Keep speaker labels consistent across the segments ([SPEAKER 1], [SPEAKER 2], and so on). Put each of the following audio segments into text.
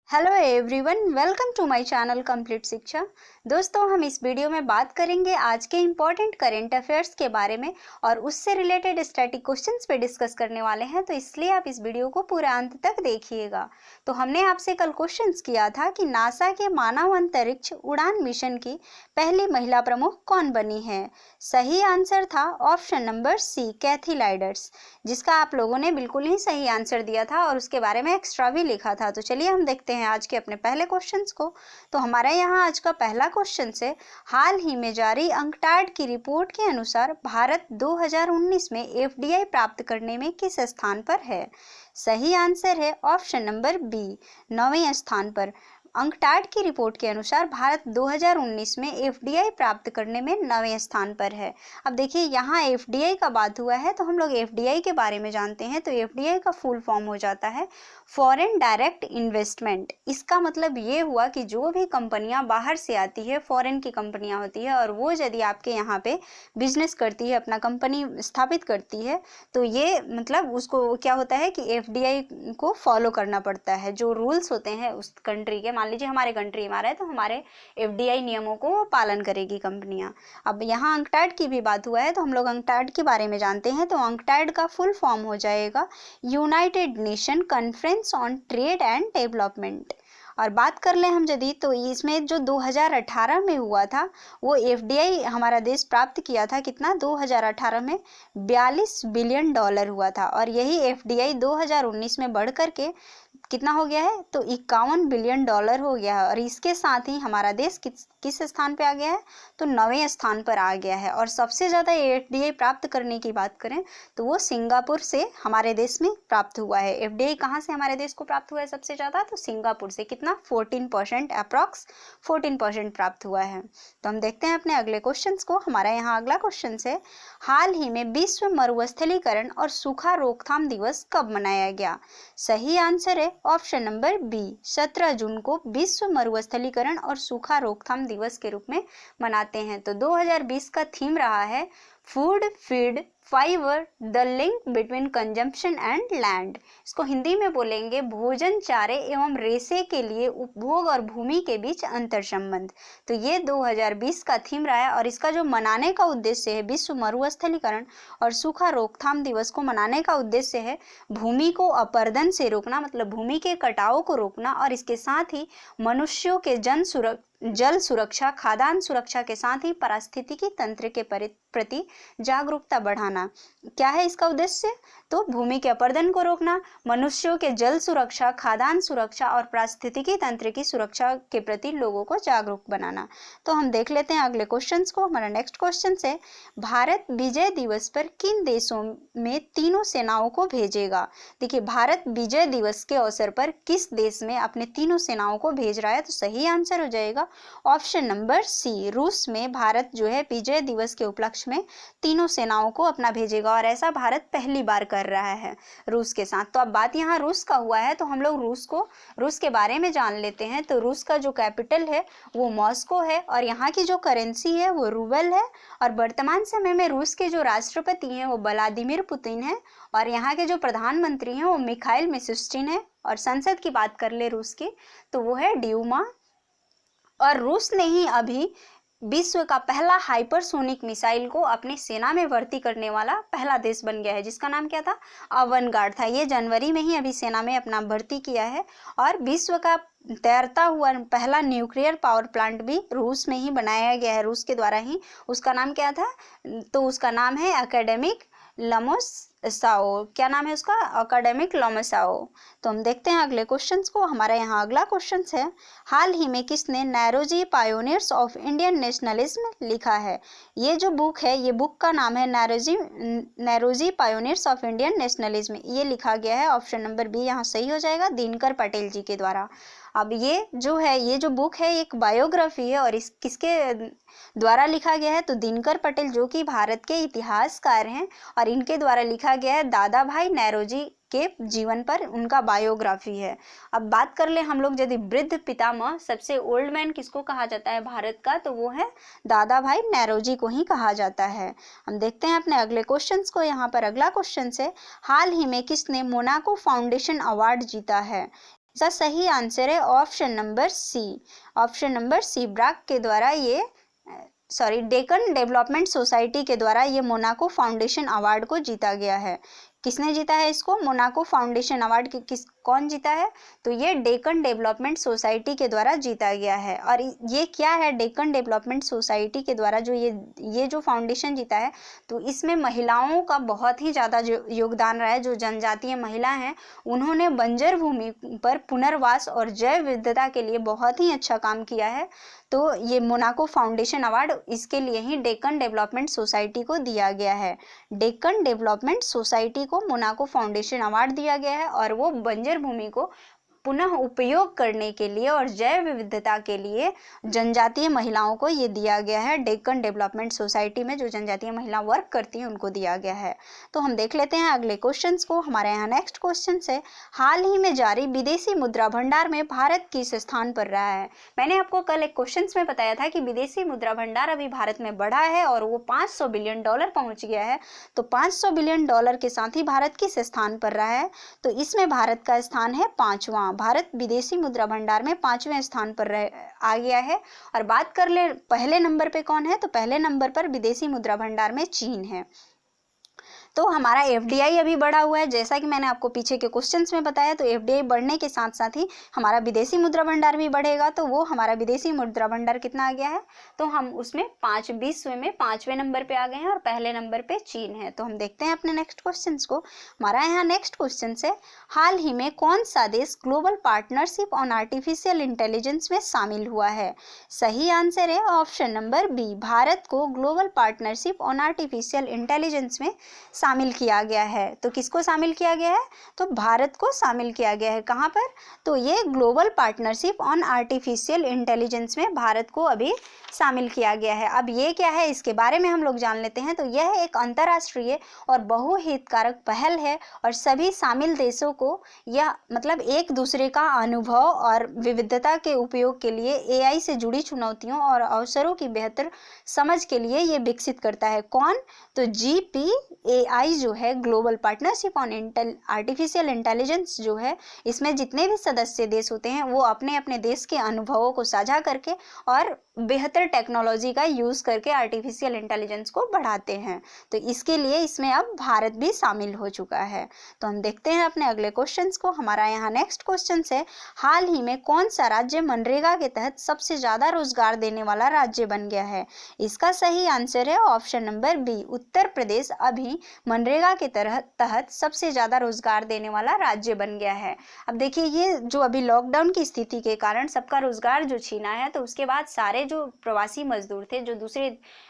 [SPEAKER 1] Hello everyone, welcome to my channel complete Shiksha. दोस्तों, हम इस वीडियो में बात करेंगे आज के इम्पोर्टेंट करंट अफेयर्स के बारे में और उससे रिलेटेड स्टैटिक क्वेश्चंस पे डिस्कस करने वाले हैं, तो इसलिए आप इस वीडियो को पूरा अंत तक देखिएगा। तो हमने आपसे कल क्वेश्चंस किया था कि नासा के मानव अंतरिक्ष उड़ान मिशन की पहली महिला प्रमुख कौन बनी है। सही आंसर था ऑप्शन नंबर सी, कैथी लाइडर्स, जिसका आप लोगों ने बिल्कुल ही सही आंसर दिया था और उसके बारे में एक्स्ट्रा भी लिखा था। तो चलिए हम देखते हैं आज के अपने पहले क्वेश्चंस को। तो हमारे यहाँ आज का पहला क्वेश्चन है, हाल ही में जारी अंकटाड की रिपोर्ट के अनुसार भारत 2019 में एफडीआई प्राप्त करने में किस स्थान पर है। सही आंसर है ऑप्शन नंबर बी, 9वें स्थान पर। अंकटाड की रिपोर्ट के अनुसार भारत 2019 में एफडीआई प्राप्त करने में 9वें स्थान पर है। अब देखिए, यहाँ एफडीआई का बात हुआ है तो हम लोग एफडीआई के बारे में जानते हैं। तो एफडीआई का फुल फॉर्म हो जाता है फॉरेन डायरेक्ट इन्वेस्टमेंट। इसका मतलब ये हुआ कि जो भी कंपनियां बाहर से आती है, फॉरेन की कंपनियां होती है, और वो यदि आपके यहाँ पे बिजनेस करती है, अपना कंपनी स्थापित करती है, तो ये मतलब उसको क्या होता है कि एफडीआई को फॉलो करना पड़ता है। जो रूल्स होते हैं उस कंट्री के, मान लीजिए हमारे कंट्री में आ रहा है तो हमारे एफडीआई नियमों को पालन करेगी कंपनियां। अब यहाँ अंकटाड की भी बात हुआ है तो हम लोग अंकटाड के बारे में जानते हैं। तो अंकटाड का फुल फॉर्म हो जाएगा United nation conference on trade and development. और बात कर लें हम यदि, तो इसमें जो 2018 में हुआ था वो एफडीआई हमारा देश प्राप्त किया था। कितना? 2018 में $42 बिलियन हुआ था। और यही एफडीआई 2019 में बढ़ करके कितना हो गया है? तो $51 बिलियन हो गया है। और इसके साथ ही हमारा देश किस स्थान पे आ गया है? तो 9वें स्थान पर आ गया है। और सबसे ज़्यादा एफडीआई प्राप्त करने की बात करें तो वो सिंगापुर से हमारे देश में प्राप्त हुआ है। एफडीआई कहाँ से हमारे देश को प्राप्त हुआ है सबसे ज़्यादा? तो सिंगापुर से। कितना? 14%, अप्रॉक्स 14% प्राप्त हुआ है। तो हम देखते हैं अपने अगले क्वेश्चन को। हमारा यहाँ अगला क्वेश्चन है, हाल ही में विश्व मरुस्थलीकरण और सूखा रोकथाम दिवस कब मनाया गया। सही आंसर है ऑप्शन नंबर बी, 17 जून को विश्व मरुस्थलीकरण और सूखा रोकथाम दिवस के रूप में मनाते हैं। तो 2020 का थीम रहा है food, feed, fibre, the link between consumption and land. इसको हिंदी में बोलेंगे भोजन, चारे एवं रेशे के लिए उपभोग और भूमि के बीच अंतर संबंध। तो ये 2020 का थीम रहा है। और इसका जो मनाने का उद्देश्य है, विश्व मरुस्थलीकरण और सूखा रोकथाम दिवस को मनाने का उद्देश्य है भूमि को अपरदन से रोकना, मतलब भूमि के कटाव को रोकना, और इसके साथ ही मनुष्यों के जल सुरक्षा, खाद्यान्न सुरक्षा के साथ ही पारिस्थितिकी तंत्र के प्रति जागरूकता बढ़ाना। क्या है इसका उद्देश्य? तो भूमि के अपरदन को रोकना, मनुष्यों के जल सुरक्षा, खाद्यान्न सुरक्षा और पारिस्थितिकी तंत्र की सुरक्षा के प्रति लोगों को जागरूक बनाना। तो हम देख लेते हैं अगले क्वेश्चंस को। हमारा नेक्स्ट क्वेश्चन है, भारत विजय दिवस पर किन देशों में तीनों सेनाओं को भेजेगा। देखिए, भारत विजय दिवस के अवसर पर किस देश में अपने तीनों सेनाओं को भेज रहा है। तो सही आंसर हो जाएगा ऑप्शन नंबर सी, रूस में भारत जो है विजय दिवस के उपलक्ष्य में तीनों सेनाओं को अपना भेजेगा। और ऐसा भारत पहली बार कर रहा है रूस के साथ। तो अब बात यहाँ रूस का हुआ है तो हम लोग रूस के बारे में जान लेते हैं। तो रूस का जो कैपिटल है वो मॉस्को है और यहाँ की जो करेंसी है वो रूबल है। और वर्तमान समय में रूस के जो राष्ट्रपति हैं वो व्लादिमीर पुतिन है और यहाँ के जो प्रधानमंत्री हैं वो मिखाइल मिशुस्टिन है। और संसद की बात कर ले रूस की तो वो है ड्यूमा। और रूस ने ही अभी विश्व का पहला हाइपरसोनिक मिसाइल को अपनी सेना में भर्ती करने वाला पहला देश बन गया है, जिसका नाम क्या था? अवनगार्ड था। ये जनवरी में ही अभी सेना में अपना भर्ती किया है। और विश्व का तैरता हुआ पहला न्यूक्लियर पावर प्लांट भी रूस में ही बनाया गया है, रूस के द्वारा ही। उसका नाम क्या था? तो उसका नाम है एकेडमिक लोमोसाओ। क्या नाम है उसका? एकेडमिक लोमोसाओ। तो हम देखते हैं अगले क्वेश्चंस को। हमारा यहाँ अगला क्वेश्चन है, हाल ही में किसने Naoroji pioneers of Indian nationalism लिखा है। ये जो बुक है, ये बुक का नाम है Naoroji pioneers of Indian nationalism. ये लिखा गया है ऑप्शन नंबर बी, यहाँ सही हो जाएगा, दिनकर पटेल जी के द्वारा। अब ये जो बुक है एक बायोग्राफी है और इस किसके द्वारा लिखा गया है? तो दिनकर पटेल, जो कि भारत के इतिहासकार हैं, और इनके द्वारा लिखा गया है दादा भाई नौरोजी के जीवन पर उनका बायोग्राफी है। अब बात कर ले हम लोग यदि वृद्ध पितामह, सबसे ओल्ड मैन किसको कहा जाता है भारत का? तो वो है दादा भाई नौरोजी को ही कहा जाता है। हम देखते हैं अपने अगले क्वेश्चंस को। यहाँ पर अगला क्वेश्चन है, हाल ही में किसने मोनाको फाउंडेशन अवार्ड जीता है। इसका सही आंसर है option number C. Option number C, BRAC के द्वारा ये डेक्कन डेवलपमेंट सोसाइटी के द्वारा ये मोनाको फाउंडेशन अवार्ड को जीता गया है। किसने जीता है इसको? मोनाको फाउंडेशन अवार्ड कौन जीता है? तो ये डेक्कन डेवलपमेंट सोसाइटी के द्वारा जीता गया है। और ये क्या है? डेक्कन डेवलपमेंट सोसाइटी के द्वारा जो ये जो फाउंडेशन जीता है, तो इसमें महिलाओं का बहुत ही ज़्यादा योगदान रहा है। जो जनजातीय महिला हैं उन्होंने बंजर भूमि पर पुनर्वास और जैव विविधता के लिए बहुत ही अच्छा काम किया है। तो ये मोनाको फाउंडेशन अवार्ड इसके लिए ही डेक्कन डेवलपमेंट सोसाइटी को दिया गया है। डेक्कन डेवलपमेंट सोसाइटी को मोनाको फाउंडेशन अवार्ड दिया गया है और वो बंजर भूमि को पुनः उपयोग करने के लिए और जैव विविधता के लिए जनजातीय महिलाओं को ये दिया गया है। डेक्कन डेवलपमेंट सोसाइटी में जो जनजातीय महिला वर्क करती हैं उनको दिया गया है। तो हम देख लेते हैं अगले क्वेश्चंस को। हमारे यहाँ नेक्स्ट क्वेश्चन है, हाल ही में जारी विदेशी मुद्रा भंडार में भारत किस स्थान पर रहा है? मैंने आपको कल एक क्वेश्चन में बताया था कि विदेशी मुद्रा भंडार अभी भारत में बढ़ा है और वो $500 बिलियन पहुंच गया है। तो $500 बिलियन के साथ ही भारत किस स्थान पर रहा है? तो इसमें भारत का स्थान है 5वां। भारत विदेशी मुद्रा भंडार में 5वें स्थान पर आ गया है। और बात कर ले पहले नंबर पे कौन है? तो पहले नंबर पर विदेशी मुद्रा भंडार में चीन है। तो हमारा एफडीआई अभी बढ़ा हुआ है, जैसा कि मैंने आपको पीछे के क्वेश्चंस में बताया। तो एफडीआई बढ़ने के साथ साथ ही हमारा विदेशी मुद्रा भंडार भी बढ़ेगा। तो वो हमारा विदेशी मुद्रा भंडार कितना आ गया है? तो हम उसमें विश्व में 5वें नंबर पे आ गए हैं और पहले नंबर पे चीन है। तो हम देखते हैं अपने नेक्स्ट क्वेश्चन को। हमारा यहाँ नेक्स्ट क्वेश्चन है, हाल ही में कौन सा देश global partnership on artificial intelligence में शामिल हुआ है? सही आंसर है ऑप्शन नंबर बी, भारत को global partnership on artificial intelligence में शामिल किया गया है। तो किसको शामिल किया गया है? तो भारत को शामिल किया गया है। कहाँ पर? तो ये global partnership on artificial intelligence में भारत को अभी शामिल किया गया है। अब ये क्या है इसके बारे में हम लोग जान लेते हैं। तो यह एक अंतर्राष्ट्रीय और बहुहितकारक पहल है और सभी शामिल देशों को यह मतलब एक दूसरे का अनुभव और विविधता के उपयोग के लिए एआई से जुड़ी चुनौतियों और अवसरों की बेहतर समझ के लिए ये विकसित करता है। कौन? तो GPAI जो है, global partnership on artificial intelligence जो है, इसमें जितने भी सदस्य देश होते हैं वो अपने अपने देश के अनुभवों को साझा करके और बेहतर टेक्नोलॉजी का यूज करके आर्टिफिशियल इंटेलिजेंस को बढ़ाते हैं। तो इसके लिए इसमें अब भारत भी शामिल हो चुका है। तो हम देखते हैं अपने अगले क्वेश्चंस को। हमारा यहाँ नेक्स्ट क्वेश्चन है, हाल ही में कौन सा राज्य मनरेगा के तहत सबसे ज्यादा रोजगार देने वाला राज्य बन गया है? इसका सही आंसर है option number B, Uttar Pradesh अभी मनरेगा के तहत सबसे ज्यादा रोजगार देने वाला राज्य बन गया है। अब देखिए, ये जो अभी लॉकडाउन की स्थिति के कारण सबका रोजगार जो छीना है, तो उसके बाद सारे जो प्रवासी मजदूर थे जो दूसरे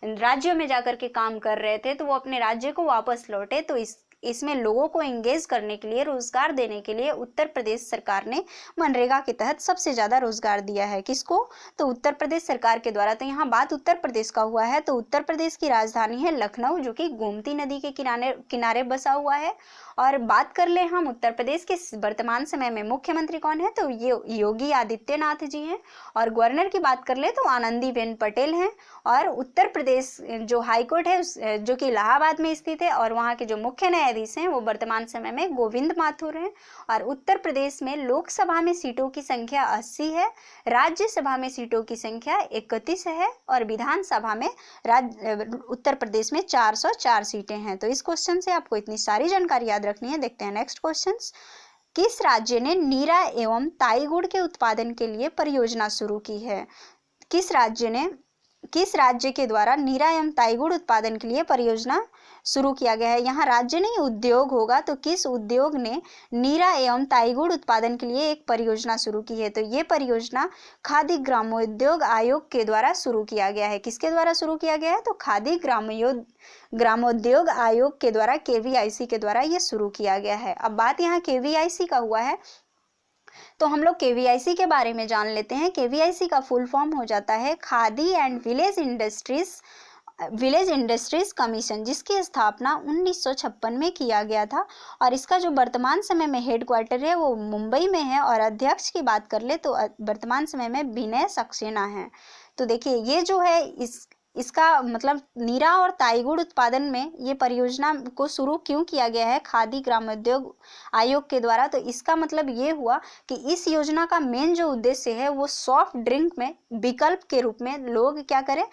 [SPEAKER 1] राज्यों में जाकर के काम कर रहे थे, तो वो अपने राज्य को वापस लौटे। तो इसमें लोगों को एंगेज करने के लिए, रोजगार देने के लिए उत्तर प्रदेश सरकार ने मनरेगा के तहत सबसे ज्यादा रोजगार दिया है। किसको? तो उत्तर प्रदेश सरकार के द्वारा। तो यहाँ बात उत्तर प्रदेश का हुआ है। तो उत्तर प्रदेश की राजधानी है लखनऊ, जो कि गोमती नदी के किनारे बसा हुआ है। और बात कर ले हम उत्तर प्रदेश के वर्तमान समय में मुख्यमंत्री कौन है? तो ये योगी आदित्यनाथ जी हैं। और गवर्नर की बात कर ले तो आनंदीबेन पटेल हैं। और उत्तर प्रदेश जो हाईकोर्ट है जो कि इलाहाबाद में स्थित है, और वहाँ के जो मुख्य न्यायाधीश हैं वो वर्तमान समय में गोविंद माथुर हैं। और उत्तर प्रदेश में लोकसभा में सीटों की संख्या 80 है, राज्यसभा में सीटों की संख्या 31 है और विधानसभा में उत्तर प्रदेश में 404 सीटें हैं। तो इस क्वेश्चन से आपको इतनी सारी जानकारी याद रखनी है। देखते हैं नेक्स्ट क्वेश्चन। किस राज्य ने नीरा एवं ताई गुड़ के उत्पादन के लिए परियोजना शुरू की है? किस राज्य के द्वारा नीरा एवं ताई गुड़ उत्पादन के लिए परियोजना शुरू किया गया है? यहाँ राज्य नहीं, उद्योग होगा। तो किस उद्योग ने नीरा एवं ताई गुड़ उत्पादन के लिए एक परियोजना शुरू की है? तो ये परियोजना खादी ग्रामोद्योग आयोग के द्वारा शुरू किया गया है। किसके द्वारा शुरू किया गया है? तो खादी ग्रामोद्योग आयोग के द्वारा, KVIC के द्वारा ये शुरू किया गया है। अब बात यहाँ KVIC का हुआ है, तो हम लोग KVIC के बारे में जान लेते हैं। KVIC का फुल फॉर्म हो जाता है khadi and village industries commission, जिसकी स्थापना 1956 में किया गया था। और इसका जो वर्तमान समय में हेडक्वार्टर है वो मुंबई में है। और अध्यक्ष की बात कर ले तो वर्तमान समय में विनय सक्सेना है। तो देखिए, ये जो है इसका मतलब नीरा और ताईगुड़ उत्पादन में ये परियोजना को शुरू क्यों किया गया है खादी ग्रामोद्योग आयोग के द्वारा? तो इसका मतलब ये हुआ कि इस योजना का मेन जो उद्देश्य है वो सॉफ्ट ड्रिंक में विकल्प के रूप में लोग क्या करें,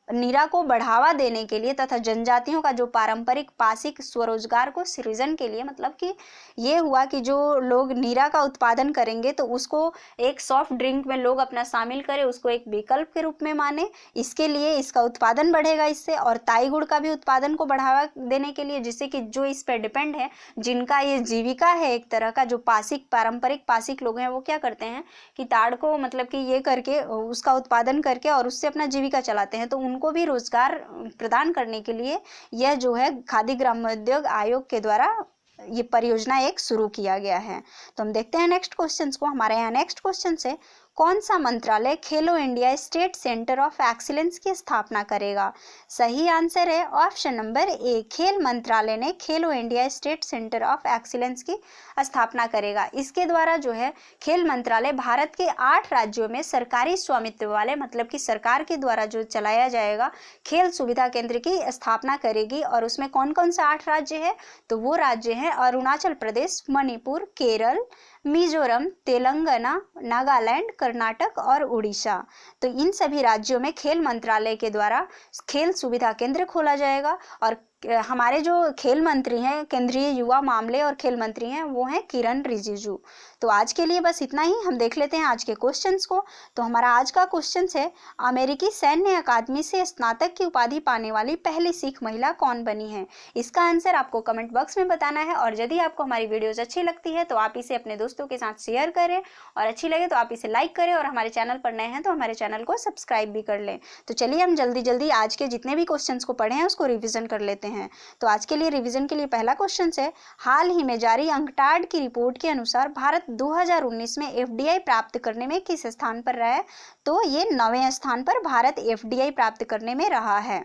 [SPEAKER 1] नीरा को बढ़ावा देने के लिए तथा जनजातियों का जो पारंपरिक पासिक स्वरोजगार को सृजन के लिए, मतलब कि ये हुआ कि जो लोग नीरा का उत्पादन करेंगे तो उसको एक सॉफ्ट ड्रिंक में लोग अपना शामिल करें, उसको एक विकल्प के रूप में माने, इसके लिए इसका उत्पादन बढ़ेगा इससे। और ताई गुड़ का भी उत्पादन को बढ़ावा देने के लिए, जिससे कि जो इस पर डिपेंड है, जिनका ये जीविका है एक तरह का, जो पारंपरिक पासिक लोग हैं, वो क्या करते हैं कि ताड़ को मतलब कि ये करके उसका उत्पादन करके और उससे अपना जीविका चलाते हैं, तो उनको भी रोजगार प्रदान करने के लिए यह जो है खादी ग्रामोद्योग आयोग के द्वारा ये परियोजना एक शुरू किया गया है। तो हम देखते हैं नेक्स्ट क्वेश्चन को। हमारे यहाँ नेक्स्ट क्वेश्चन है, कौन सा मंत्रालय खेलो India state centre of excellence की स्थापना करेगा? सही आंसर है ऑप्शन नंबर ए, खेल मंत्रालय ने खेलो India state centre of excellence की स्थापना करेगा। इसके द्वारा जो है खेल मंत्रालय भारत के 8 राज्यों में सरकारी स्वामित्व वाले, मतलब कि सरकार के द्वारा जो चलाया जाएगा, खेल सुविधा केंद्र की स्थापना करेगी। और उसमें कौन कौन सा 8 राज्य है? तो वो राज्य हैं अरुणाचल प्रदेश, मणिपुर, केरल, मिजोरम, तेलंगाना, नागालैंड, कर्नाटक और उड़ीसा। तो इन सभी राज्यों में खेल मंत्रालय के द्वारा खेल सुविधा केंद्र खोला जाएगा। और हमारे जो खेल मंत्री हैं, केंद्रीय युवा मामले और खेल मंत्री हैं, वो हैं किरण रिजिजू। तो आज के लिए बस इतना ही। हम देख लेते हैं आज के क्वेश्चंस को। तो हमारा आज का क्वेश्चन है, अमेरिकी सैन्य अकादमी से स्नातक की उपाधि पाने वाली पहली सिख महिला कौन बनी है? इसका आंसर आपको कमेंट बॉक्स में बताना है। और यदि आपको हमारी वीडियोज अच्छी लगती है तो आप इसे अपने दोस्तों के साथ शेयर करें, और अच्छी लगे तो आप इसे लाइक करें, और हमारे चैनल पर नए हैं तो हमारे चैनल को सब्सक्राइब भी कर लें। तो चलिए हम जल्दी जल्दी आज के जितने भी क्वेश्चन को पढ़े हैं उसको रिविजन कर लेते हैं। तो आज के लिए रिवीजन के लिए पहला क्वेश्चन है, हाल ही में जारी अंकटाड की रिपोर्ट के अनुसार भारत 2019 में एफडीआई प्राप्त करने में किस स्थान पर रहा है? तो ये 9वें स्थान पर भारत एफडीआई प्राप्त करने में रहा है।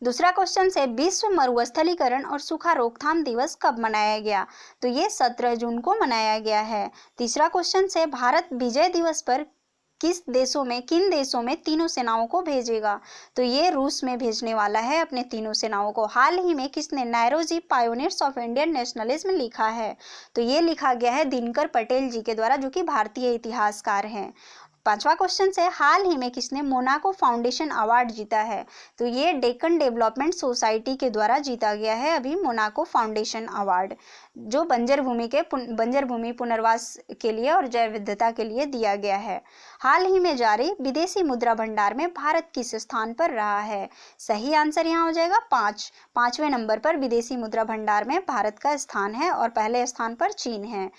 [SPEAKER 1] दूसरा क्वेश्चन है, विश्व मरुस्थलीकरण और सूखा रोकथाम दिवस कब मनाया गया? तो ये 17 जून को मनाया गया है। तीसरा क्वेश्चन है, भारत विजय दिवस पर किन देशों में तीनों सेनाओं को भेजेगा? तो ये रूस में भेजने वाला है अपने तीनों सेनाओं को। हाल ही में किसने नायरोजी पायोनियर्स ऑफ इंडियन नेशनलिज्म लिखा है? तो ये लिखा गया है दिनकर पटेल जी के द्वारा, जो कि भारतीय इतिहासकार हैं। पांचवा क्वेश्चन है, हाल ही में किसने मोनाको फाउंडेशन अवार्ड जीता है? तो ये डेक्कन डेवलपमेंट सोसाइटी के द्वारा जीता गया है अभी मोनाको फाउंडेशन अवार्ड, जो बंजर भूमि पुनर्वास के लिए और जैव विविधता के लिए दिया गया है। हाल ही में जारी विदेशी मुद्रा भंडार में भारत किस स्थान पर रहा है? सही आंसर यहाँ हो जाएगा 5वें नंबर पर विदेशी मुद्रा भंडार में भारत का स्थान है, और पहले स्थान पर चीन है।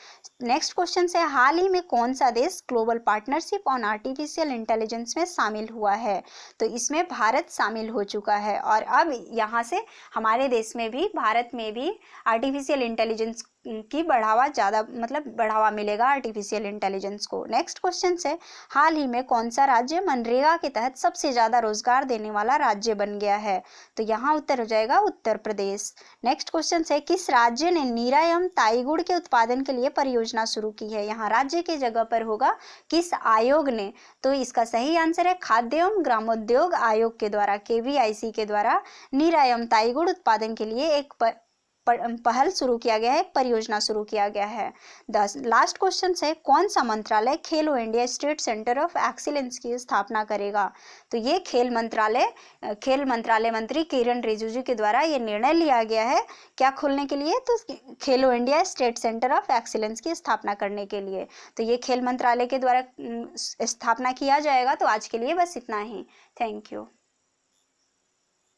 [SPEAKER 1] नेक्स्ट क्वेश्चन है, हाल ही में कौन सा देश global partnership on artificial intelligence में शामिल हुआ है? तो इसमें भारत शामिल हो चुका है, और अब यहाँ से हमारे देश में भी, भारत में भी आर्टिफिशियल इंटेलिजेंस की बढ़ावा मिलेगा आर्टिफिशियल इंटेलिजेंस को। नेक्स्ट क्वेश्चन है, हाल ही में कौन सा राज्य मनरेगा के तहत सबसे ज्यादा रोजगार देने वाला राज्य बन गया है? तो यहाँ उत्तर हो जाएगा उत्तर प्रदेश। नेक्स्ट क्वेश्चन है, किस राज्य ने नीरा एवं ताईगुड़ के उत्पादन के लिए परियोजना शुरू की है? यहाँ राज्य की जगह पर होगा किस आयोग ने? तो इसका सही आंसर है खाद्य एवं ग्रामोद्योग आयोग के द्वारा, KVIC के द्वारा नीरा एवं ताईगुड़ उत्पादन के लिए एक पहल शुरू किया गया है, परियोजना शुरू किया गया है। लास्ट क्वेश्चन है, कौन सा मंत्रालय खेलो India state centre of excellence की स्थापना करेगा? तो ये खेल मंत्रालय मंत्री किरण रिजिजू के द्वारा ये निर्णय लिया गया है, क्या खोलने के लिए? तो खेलो India state centre of excellence की स्थापना करने के लिए। तो ये खेल मंत्रालय के द्वारा स्थापना किया जाएगा। तो आज के लिए बस इतना ही। Thank you.